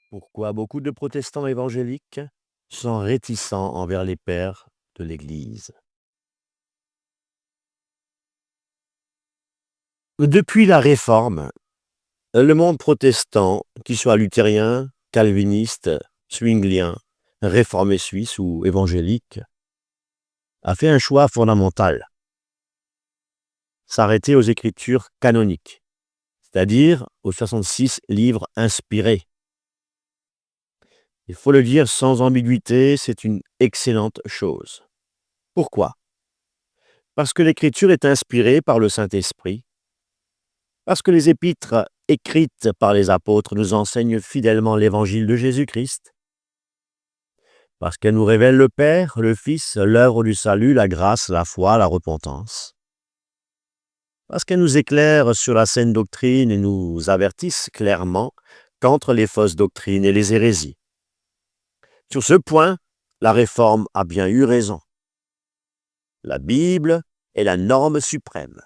Pourquoi beaucoup de protestants évangéliques sont réticents envers les pères de l'Église? Depuis la Réforme, le monde protestant, qu'il soit luthérien, calviniste, zwinglien, réformé suisse ou évangélique, a fait un choix fondamental: s'arrêter aux écritures canoniques, c'est-à-dire aux 66 livres inspirés. Il faut le dire sans ambiguïté, c'est une excellente chose. Pourquoi? Parce que l'écriture est inspirée par le Saint-Esprit, parce que les épîtres écrites par les apôtres nous enseignent fidèlement l'évangile de Jésus-Christ, parce qu'elles nous révèlent le Père, le Fils, l'œuvre du salut, la grâce, la foi, la repentance, parce qu'elles nous éclairent sur la saine doctrine et nous avertissent clairement contre les fausses doctrines et les hérésies. Sur ce point, la Réforme a bien eu raison. La Bible est la norme suprême,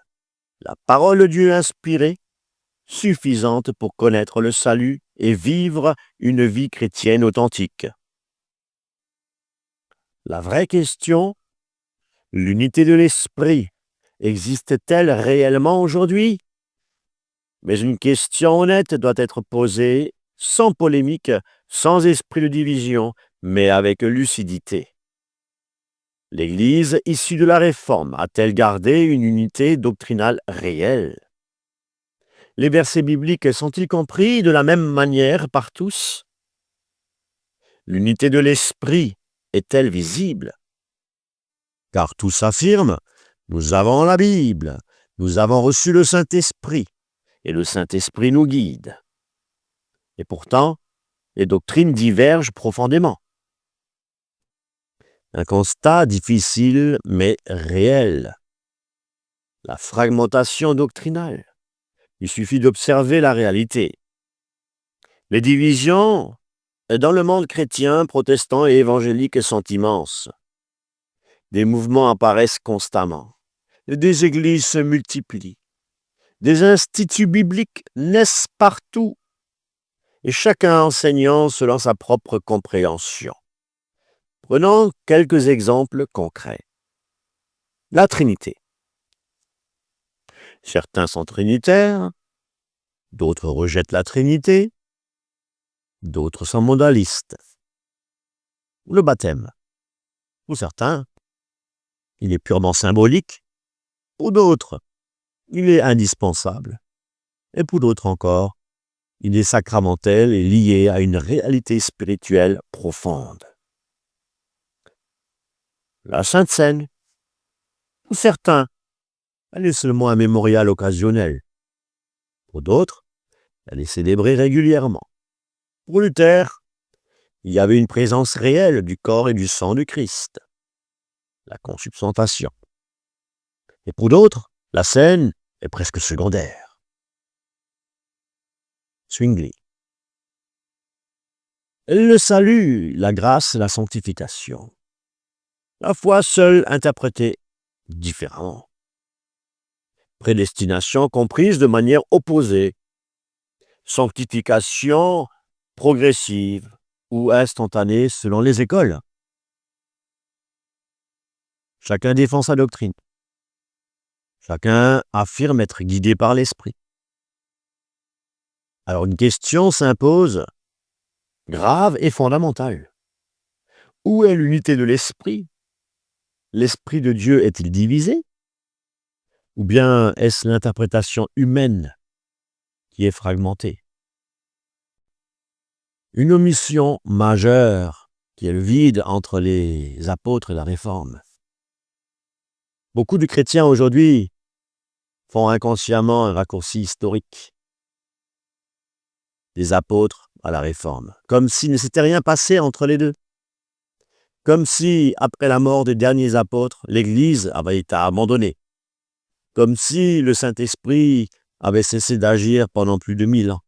la parole de Dieu inspirée, suffisante pour connaître le salut et vivre une vie chrétienne authentique. La vraie question, l'unité de l'esprit, existe-t-elle réellement aujourd'hui? Mais une question honnête doit être posée, sans polémique, sans esprit de division, mais avec lucidité. L'Église issue de la Réforme a-t-elle gardé une unité doctrinale réelle? Les versets bibliques sont-ils compris de la même manière par tous? L'unité de l'esprit est-elle visible? Car tous affirment: nous avons la Bible, nous avons reçu le Saint-Esprit, et le Saint-Esprit nous guide. Et pourtant, les doctrines divergent profondément. Un constat difficile mais réel: la fragmentation doctrinale. Il suffit d'observer la réalité. Les divisions dans le monde chrétien, protestant et évangélique sont immenses. Des mouvements apparaissent constamment. Des églises se multiplient. Des instituts bibliques naissent partout. Et chacun enseignant selon sa propre compréhension. Prenons quelques exemples concrets. La Trinité. Certains sont trinitaires, d'autres rejettent la Trinité, d'autres sont modalistes. Le baptême. Pour certains, il est purement symbolique. Pour d'autres, il est indispensable. Et pour d'autres encore, il est sacramentel et lié à une réalité spirituelle profonde. La Sainte Seine. Pour certains, elle est seulement un mémorial occasionnel. Pour d'autres, elle est célébrée régulièrement. Pour Luther, il y avait une présence réelle du corps et du sang du Christ, la consubstantiation. Et pour d'autres, la scène est presque secondaire. Zwingli. Le salut, la grâce, la sanctification. La foi seule interprétée différemment. Prédestination comprise de manière opposée. Sanctification progressive ou instantanée selon les écoles. Chacun défend sa doctrine. Chacun affirme être guidé par l'esprit. Alors une question s'impose, grave et fondamentale. Où est l'unité de l'esprit? L'esprit de Dieu est-il divisé? Ou bien est-ce l'interprétation humaine qui est fragmentée? Une omission majeure qui est le vide entre les apôtres et la Réforme. Beaucoup de chrétiens aujourd'hui font inconsciemment un raccourci historique des apôtres à la Réforme, comme s'il ne s'était rien passé entre les deux. Comme si, après la mort des derniers apôtres, l'Église avait été abandonnée. Comme si le Saint-Esprit avait cessé d'agir pendant plus de 1000 ans.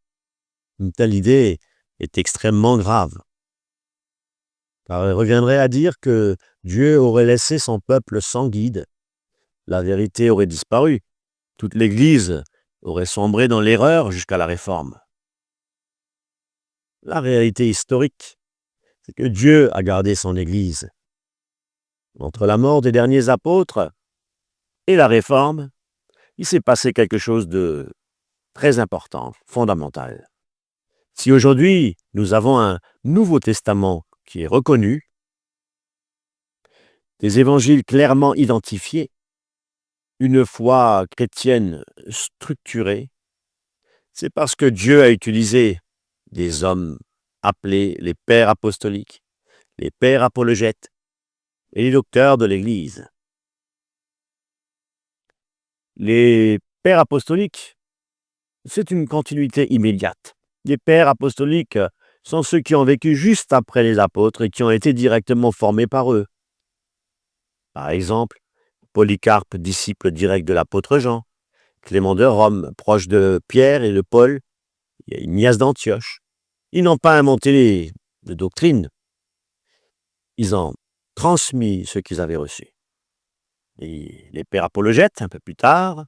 Une telle idée est extrêmement grave. Car elle reviendrait à dire que Dieu aurait laissé son peuple sans guide. La vérité aurait disparu. Toute l'Église aurait sombré dans l'erreur jusqu'à la Réforme. La réalité historique, c'est que Dieu a gardé son Église. Entre la mort des derniers apôtres et la Réforme, il s'est passé quelque chose de très important, fondamental. Si aujourd'hui, nous avons un Nouveau Testament qui est reconnu, des évangiles clairement identifiés, une foi chrétienne structurée, c'est parce que Dieu a utilisé des hommes appelés les pères apostoliques, les pères apologètes et les docteurs de l'Église. Les pères apostoliques, c'est une continuité immédiate. Les pères apostoliques sont ceux qui ont vécu juste après les apôtres et qui ont été directement formés par eux. Par exemple, Polycarpe, disciple direct de l'apôtre Jean, Clément de Rome, proche de Pierre et de Paul, et Ignace d'Antioche. Ils n'ont pas inventé de doctrine, ils ont transmis ce qu'ils avaient reçu. Et les pères apologètes, un peu plus tard,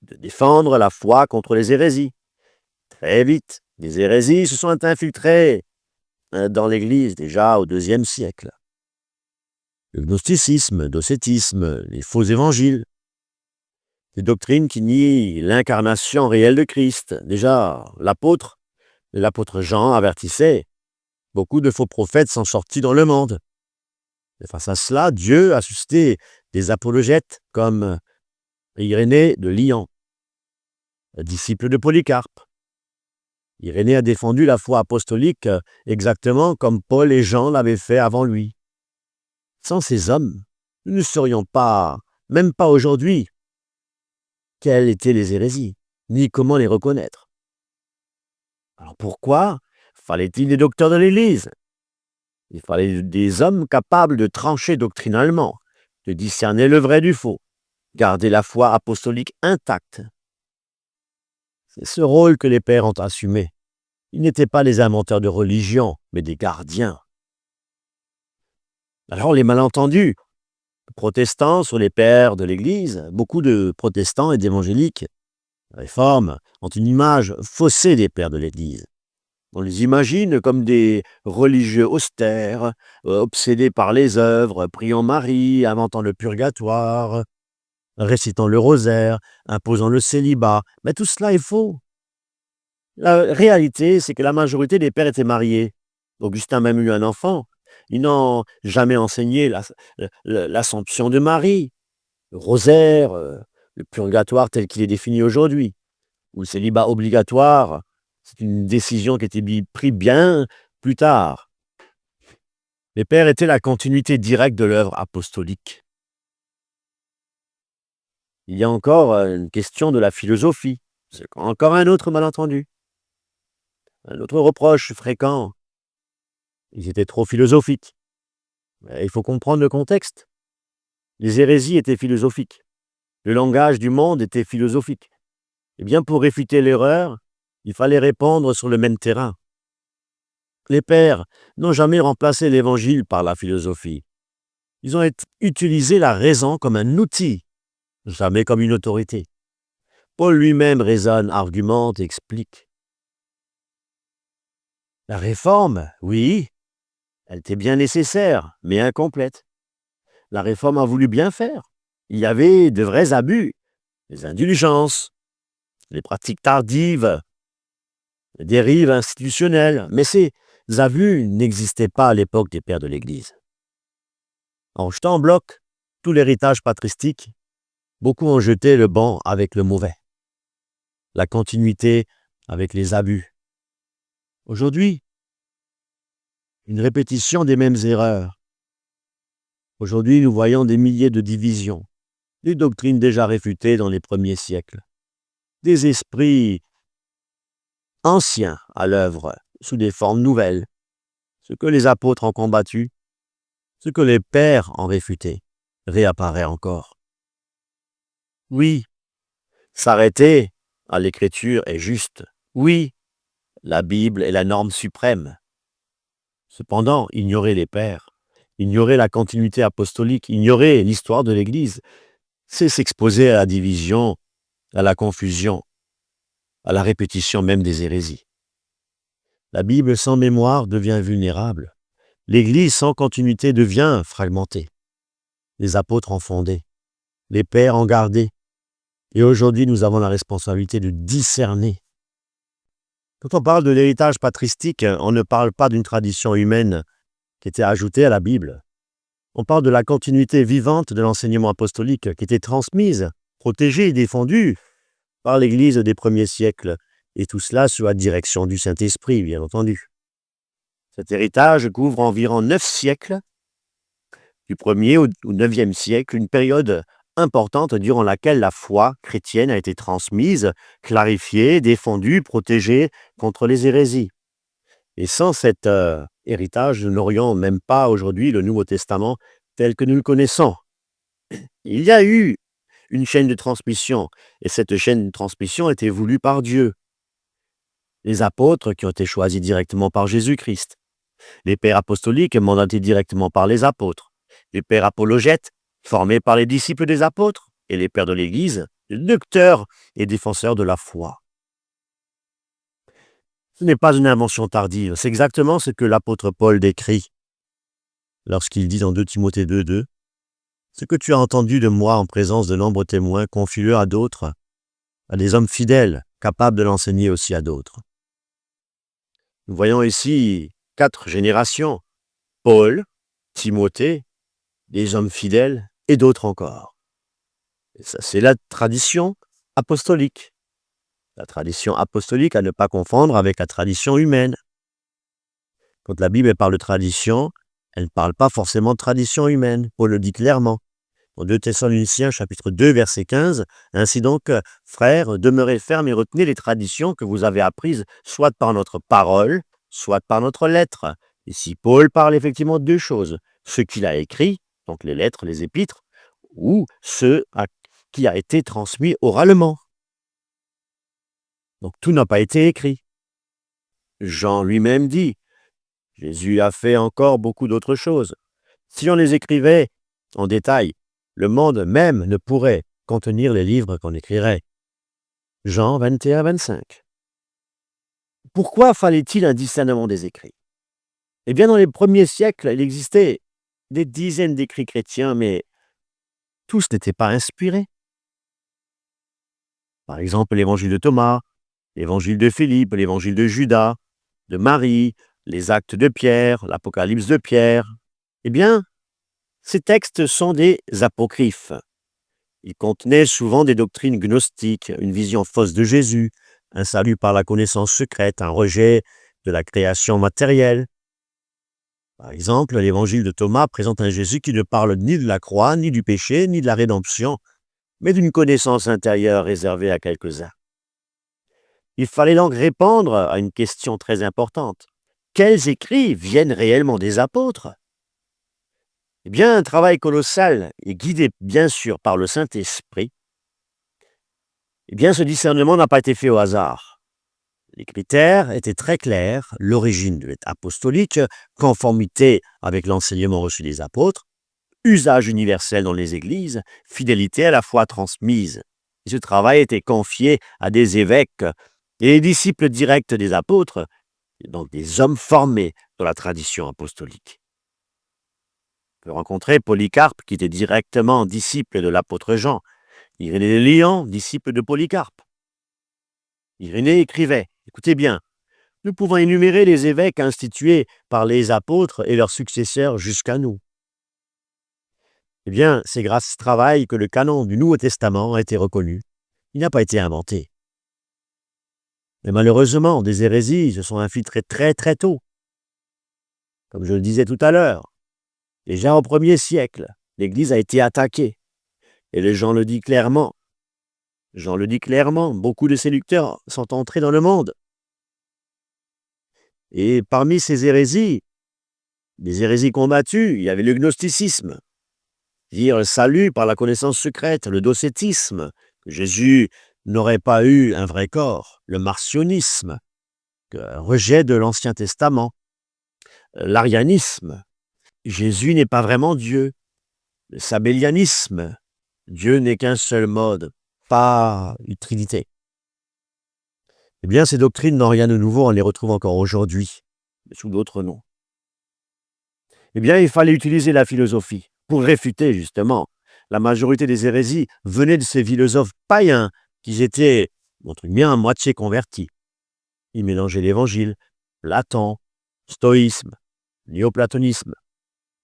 de défendre la foi contre les hérésies. Très vite, les hérésies se sont infiltrées dans l'Église déjà au IIe siècle. Le gnosticisme, le docétisme, les faux évangiles, des doctrines qui nient l'incarnation réelle de Christ. Déjà, l'apôtre Jean avertissait, beaucoup de faux prophètes sont sortis dans le monde. Et face à cela, Dieu a suscité des apologètes comme Irénée de Lyon, disciple de Polycarpe. Irénée a défendu la foi apostolique exactement comme Paul et Jean l'avaient fait avant lui. Sans ces hommes, nous ne saurions pas, même pas aujourd'hui, quelles étaient les hérésies, ni comment les reconnaître. Alors pourquoi fallait-il des docteurs de l'Église? Il fallait des hommes capables de trancher doctrinalement, de discerner le vrai du faux, garder la foi apostolique intacte. C'est ce rôle que les pères ont assumé. Ils n'étaient pas les inventeurs de religion, mais des gardiens. Alors les malentendus protestants sur les pères de l'Église, beaucoup de protestants et d'évangéliques, réformes, ont une image faussée des pères de l'Église. On les imagine comme des religieux austères, obsédés par les œuvres, priant Marie, inventant le purgatoire, récitant le rosaire, imposant le célibat. Mais tout cela est faux. La réalité, c'est que la majorité des pères étaient mariés. Augustin a même eu un enfant. Ils n'ont jamais enseigné l'Assomption de Marie, le rosaire, le purgatoire tel qu'il est défini aujourd'hui, ou le célibat obligatoire. C'est une décision qui a été prise bien plus tard. Les pères étaient la continuité directe de l'œuvre apostolique. Il y a encore une question de la philosophie. C'est encore un autre malentendu. Un autre reproche fréquent. Ils étaient trop philosophiques. Mais il faut comprendre le contexte. Les hérésies étaient philosophiques. Le langage du monde était philosophique. Et bien pour réfuter l'erreur, il fallait répondre sur le même terrain. Les pères n'ont jamais remplacé l'évangile par la philosophie. Ils ont utilisé la raison comme un outil, jamais comme une autorité. Paul lui-même raisonne, argumente, explique. La réforme, oui, elle était bien nécessaire, mais incomplète. La réforme a voulu bien faire. Il y avait de vrais abus, les indulgences, les pratiques tardives, les dérives institutionnelles, mais ces abus n'existaient pas à l'époque des pères de l'Église. En jetant en bloc tout l'héritage patristique, beaucoup ont jeté le bon avec le mauvais, la continuité avec les abus. Aujourd'hui, une répétition des mêmes erreurs. Aujourd'hui, nous voyons des milliers de divisions, des doctrines déjà réfutées dans les premiers siècles, des esprits anciens à l'œuvre sous des formes nouvelles. Ce que les apôtres ont combattu, ce que les pères ont réfuté, réapparaît encore. Oui, s'arrêter à l'écriture est juste. Oui, la Bible est la norme suprême. Cependant, ignorer les pères, ignorer la continuité apostolique, ignorer l'histoire de l'Église, c'est s'exposer à la division, à la confusion, à la répétition même des hérésies. La Bible sans mémoire devient vulnérable. L'Église sans continuité devient fragmentée. Les apôtres en fondaient, les pères en gardaient. Et aujourd'hui, nous avons la responsabilité de discerner. Quand on parle de l'héritage patristique, on ne parle pas d'une tradition humaine qui était ajoutée à la Bible. On parle de la continuité vivante de l'enseignement apostolique qui était transmise, protégée et défendue par l'Église des premiers siècles. Et tout cela sous la direction du Saint-Esprit, bien entendu. Cet héritage couvre environ 9 siècles, du 1er au 9e siècle, une période importante durant laquelle la foi chrétienne a été transmise, clarifiée, défendue, protégée contre les hérésies. Et sans cet héritage, nous n'aurions même pas aujourd'hui le Nouveau Testament tel que nous le connaissons. Il y a eu une chaîne de transmission, et cette chaîne de transmission a été voulue par Dieu. Les apôtres qui ont été choisis directement par Jésus-Christ, les pères apostoliques mandatés directement par les apôtres, les pères apologètes formés par les disciples des apôtres et les pères de l'Église, docteurs et défenseurs de la foi. Ce n'est pas une invention tardive, c'est exactement ce que l'apôtre Paul décrit lorsqu'il dit dans 2 Timothée 2:2 « Ce que tu as entendu de moi en présence de nombreux témoins, confie-le à d'autres, à des hommes fidèles, capables de l'enseigner aussi à d'autres. » Nous voyons ici 4 générations, Paul, Timothée, des hommes fidèles et d'autres encore. Et ça, c'est la tradition apostolique. La tradition apostolique à ne pas confondre avec la tradition humaine. Quand la Bible parle de tradition, elle ne parle pas forcément de tradition humaine. Paul le dit clairement. Dans 2 Thessaloniciens, chapitre 2, verset 15, « Ainsi donc, frères, demeurez fermes et retenez les traditions que vous avez apprises, soit par notre parole, soit par notre lettre. » Ici, Paul parle effectivement de 2 choses. Ce qu'il a écrit, donc les lettres, les épîtres, ou ce qui a été transmis oralement. Donc tout n'a pas été écrit. Jean lui-même dit, Jésus a fait encore beaucoup d'autres choses. Si on les écrivait en détail, le monde même ne pourrait contenir les livres qu'on écrirait. Jean 21-25. Pourquoi fallait-il un discernement des écrits? Eh bien, dans les premiers siècles, il existait des dizaines d'écrits chrétiens, mais tous n'étaient pas inspirés. Par exemple, l'évangile de Thomas, l'évangile de Philippe, l'évangile de Judas, de Marie, les actes de Pierre, l'Apocalypse de Pierre. Eh bien, ces textes sont des apocryphes. Ils contenaient souvent des doctrines gnostiques, une vision fausse de Jésus, un salut par la connaissance secrète, un rejet de la création matérielle. Par exemple, l'évangile de Thomas présente un Jésus qui ne parle ni de la croix, ni du péché, ni de la rédemption, mais d'une connaissance intérieure réservée à quelques-uns. Il fallait donc répondre à une question très importante. Quels écrits viennent réellement des apôtres? Eh bien, un travail colossal et guidé bien sûr par le Saint-Esprit. Eh bien, ce discernement n'a pas été fait au hasard. Les critères étaient très clairs, l'origine de l'être apostolique, conformité avec l'enseignement reçu des apôtres, usage universel dans les églises, fidélité à la foi transmise. Et ce travail était confié à des évêques et les disciples directs des apôtres, donc des hommes formés dans la tradition apostolique. On peut rencontrer Polycarpe, qui était directement disciple de l'apôtre Jean. Irénée de Lyon, disciple de Polycarpe. Irénée écrivait, écoutez bien, nous pouvons énumérer les évêques institués par les apôtres et leurs successeurs jusqu'à nous. Eh bien, c'est grâce à ce travail que le canon du Nouveau Testament a été reconnu. Il n'a pas été inventé. Mais malheureusement, des hérésies se sont infiltrées très très tôt. Comme je le disais tout à l'heure, déjà au 1er siècle, l'Église a été attaquée. Et Jean le dit clairement. Jean le dit clairement, beaucoup de séducteurs sont entrés dans le monde. Et parmi ces hérésies, des hérésies combattues, il y avait le gnosticisme, dire le salut par la connaissance secrète, le docétisme, que Jésus n'aurait pas eu un vrai corps, le marcionisme, un rejet de l'Ancien Testament, l'arianisme, Jésus n'est pas vraiment Dieu, le sabellianisme, Dieu n'est qu'un seul mode, pas une trinité. Eh bien, ces doctrines n'ont rien de nouveau, on les retrouve encore aujourd'hui, mais sous d'autres noms. Eh bien, il fallait utiliser la philosophie pour réfuter, justement. La majorité des hérésies venaient de ces philosophes païens qui étaient, entre guillemets, à moitié convertis. Ils mélangeaient l'évangile, Platon, stoïsme, néoplatonisme.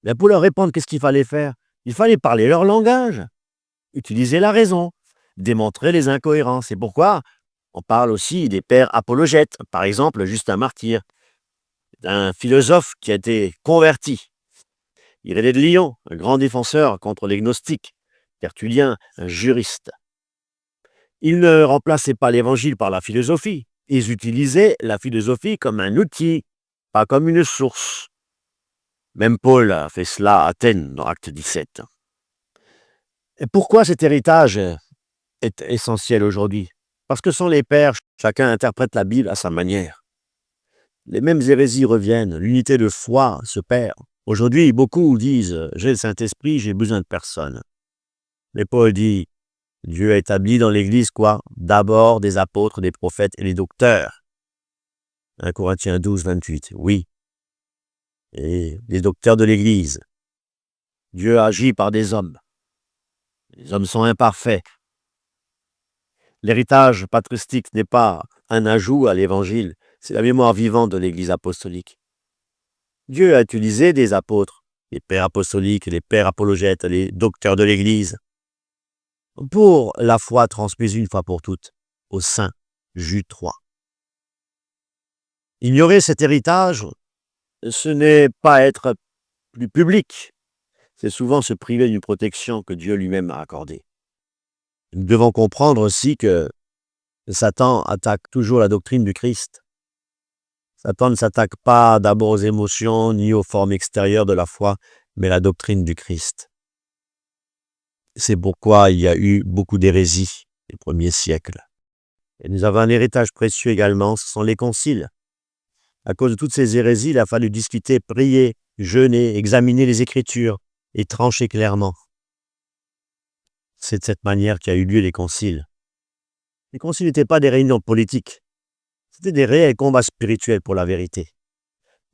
Mais pour leur répondre, qu'est-ce qu'il fallait faire? Il fallait parler leur langage, utiliser la raison, démontrer les incohérences. C'est pourquoi on parle aussi des pères apologètes. Par exemple, Justin Martyr, un philosophe qui a été converti. Irénée de Lyon, un grand défenseur contre les gnostiques. Tertullien, un juriste. Ils ne remplaçaient pas l'évangile par la philosophie. Ils utilisaient la philosophie comme un outil, pas comme une source. Même Paul a fait cela à Athènes, dans Acte 17. Et pourquoi cet héritage est essentiel aujourd'hui? Parce que sont les pères, chacun interprète la Bible à sa manière. Les mêmes hérésies reviennent, l'unité de foi se perd. Aujourd'hui, beaucoup disent « j'ai le Saint-Esprit, j'ai besoin de personne ». Mais Paul dit « Dieu a établi dans l'Église quoi? D'abord des apôtres, des prophètes et des docteurs ». 1 Corinthiens 12, 28, oui. Et les docteurs de l'Église. Dieu agit par des hommes. Les hommes sont imparfaits. L'héritage patristique n'est pas un ajout à l'Évangile, c'est la mémoire vivante de l'Église apostolique. Dieu a utilisé des apôtres, les pères apostoliques, les pères apologètes, les docteurs de l'Église, pour la foi transmise une fois pour toutes aux saints. Jude 3. Ignorer cet héritage, ce n'est pas être plus public, c'est souvent se priver d'une protection que Dieu lui-même a accordée. Nous devons comprendre aussi que Satan attaque toujours la doctrine du Christ. Satan ne s'attaque pas d'abord aux émotions ni aux formes extérieures de la foi, mais la doctrine du Christ. C'est pourquoi il y a eu beaucoup d'hérésies les premiers siècles. Et nous avons un héritage précieux également, ce sont les conciles. À cause de toutes ces hérésies, il a fallu discuter, prier, jeûner, examiner les Écritures et trancher clairement. C'est de cette manière qu'a eu lieu les conciles. Les conciles n'étaient pas des réunions politiques. C'était des réels combats spirituels pour la vérité.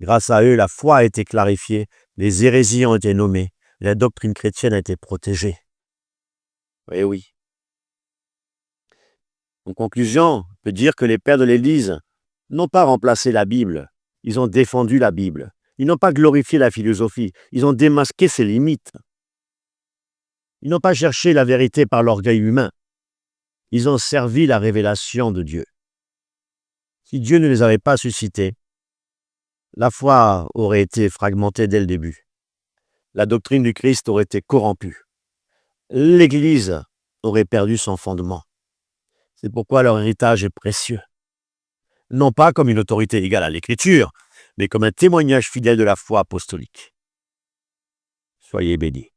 Grâce à eux, la foi a été clarifiée, les hérésies ont été nommées, la doctrine chrétienne a été protégée. Oui, oui. En conclusion, on peut dire que les pères de l'Église n'ont pas remplacé la Bible, ils ont défendu la Bible. Ils n'ont pas glorifié la philosophie, ils ont démasqué ses limites. Ils n'ont pas cherché la vérité par l'orgueil humain. Ils ont servi la révélation de Dieu. Si Dieu ne les avait pas suscités, la foi aurait été fragmentée dès le début. La doctrine du Christ aurait été corrompue. L'Église aurait perdu son fondement. C'est pourquoi leur héritage est précieux. Non pas comme une autorité égale à l'Écriture, mais comme un témoignage fidèle de la foi apostolique. Soyez bénis.